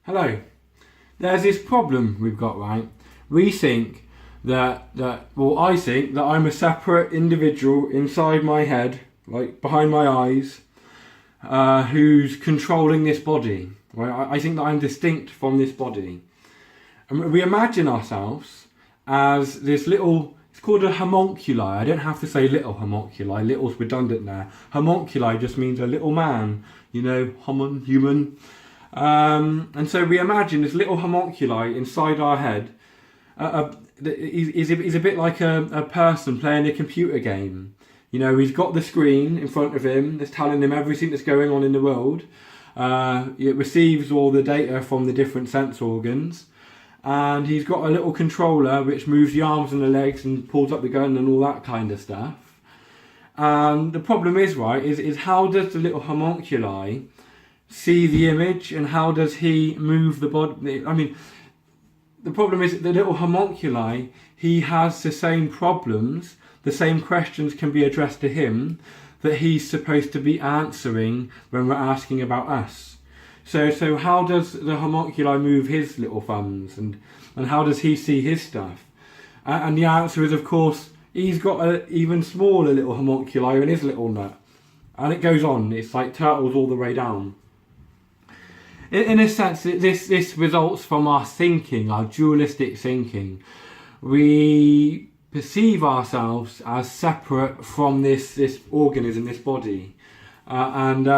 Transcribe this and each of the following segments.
Hello. There's this problem we've got, right? We think I think that I'm a separate individual inside my head, like behind my eyes, who's controlling this body. Right? I think that I'm distinct from this body. And we imagine ourselves as this little, it's called a homunculi. I don't have to say little homunculi, little's redundant there. Homunculi just means a little man, human. And so we imagine this little homunculi inside our head. He's a bit like a person playing a computer game. He's got the screen in front of him that's telling him everything that's going on in the world. It receives all the data from the different sense organs. And he's got a little controller which moves the arms and the legs and pulls up the gun and all that kind of stuff. And the problem is, right, is how does the little homunculi see the image, and how does he move the body? I mean, the problem is that the little homunculi, he has the same problems, the same questions can be addressed to him that he's supposed to be answering when we're asking about us. So how does the homunculi move his little thumbs, and how does he see his stuff? And the answer is, of course, he's got an even smaller little homunculi in his little nut. And it goes on, it's like turtles all the way down. In a sense, this results from our thinking, our dualistic thinking. We perceive ourselves as separate from this organism, this body. And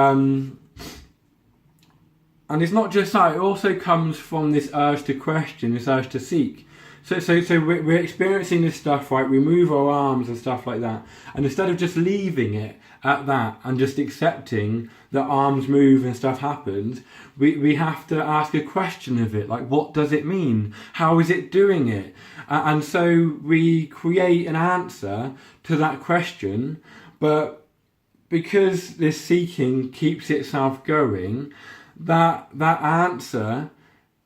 it's not just that, it also comes from this urge to question, this urge to seek. So we're experiencing this stuff, right? We move our arms and stuff like that. And instead of just leaving it at that and just accepting that arms move and stuff happens, we have to ask a question of it. Like, what does it mean? How is it doing it? And so we create an answer to that question, but because this seeking keeps itself going, that answer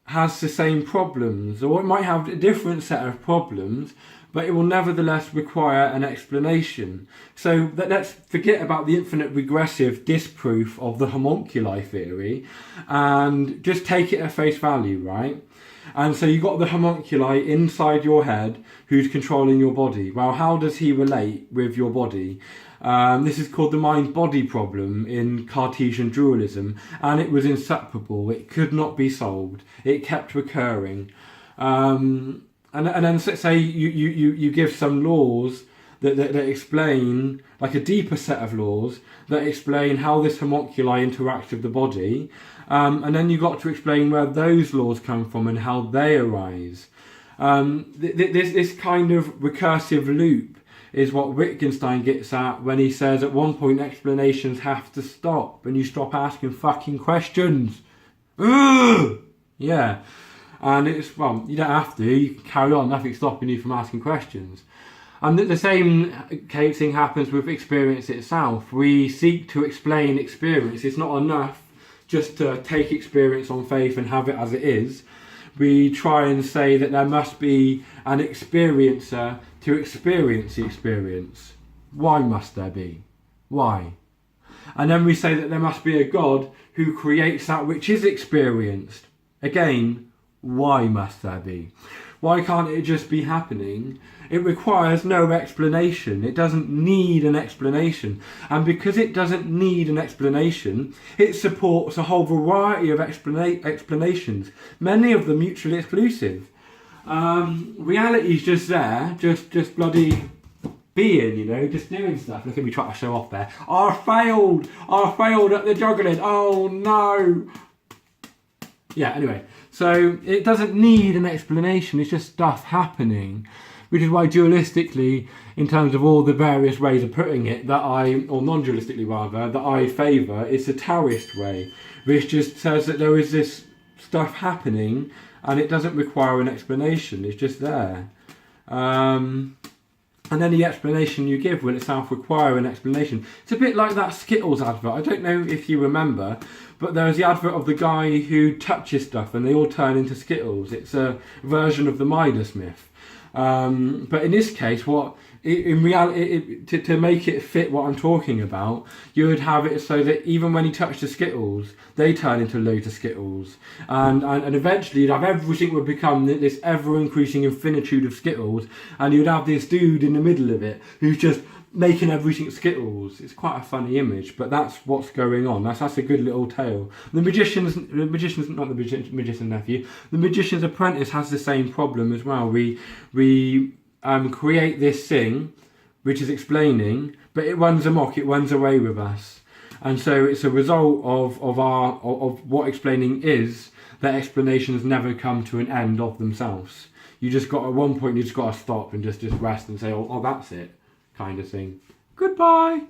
has the same problems, or it might have a different set of problems, but it will nevertheless require an explanation. So let's forget about the infinite regressive disproof of the homunculi theory and just take it at face value, right? And so you've got the homunculi inside your head who's controlling your body. Well, how does he relate with your body? This is called the Mindbody problem in Cartesian dualism, and it was inseparable. It could not be solved. It kept recurring. And then say you give some laws that explain, like a deeper set of laws, that explain how this homunculi interacts with the body. And then you've got to explain where those laws come from and how they arise. This kind of recursive loop is what Wittgenstein gets at when he says at one point explanations have to stop and you stop asking fucking questions. Ugh! Yeah. And it's, well, you don't have to, you can carry on, nothing's stopping you from asking questions. And the same thing happens with experience itself. We seek to explain experience. It's not enough just to take experience on faith and have it as it is. We try and say that there must be an experiencer to experience the experience. Why must there be? Why? And then we say that there must be a God who creates that which is experienced. Again, why must there be? Why can't it just be happening? It requires no explanation. It doesn't need an explanation. And because it doesn't need an explanation, it supports a whole variety of explanations, many of them mutually exclusive. Reality's just there, just bloody being, just doing stuff. Look at me trying to show off there. I failed at the juggling. Oh no. Yeah, anyway. So it doesn't need an explanation, it's just stuff happening. Which is why dualistically, in terms of all the various ways of putting it, or non-dualistically rather, that I favour, is the Taoist way, which just says that there is this stuff happening and it doesn't require an explanation, it's just there. And any explanation you give will itself require an explanation. It's a bit like that Skittles advert. I don't know if you remember, but there was the advert of the guy who touches stuff and they all turn into Skittles. It's a version of the Midas myth. But in this case, what in reality, to make it fit what I'm talking about, you would have it so that even when he touched the Skittles, they turn into loads of Skittles, and eventually you'd have everything would become this ever increasing infinitude of Skittles, and you'd have this dude in the middle of it who's just making everything Skittles. It's quite a funny image, but that's what's going on. That's a good little tale. The magician's nephew. The magician's apprentice has the same problem as well. We create this thing, which is explaining, but it runs amok. It runs away with us, and so it's a result of what explaining is. That explanations never come to an end of themselves. You just got at one point. You just got to stop and just rest and say, oh, that's it. Kind of thing. Goodbye.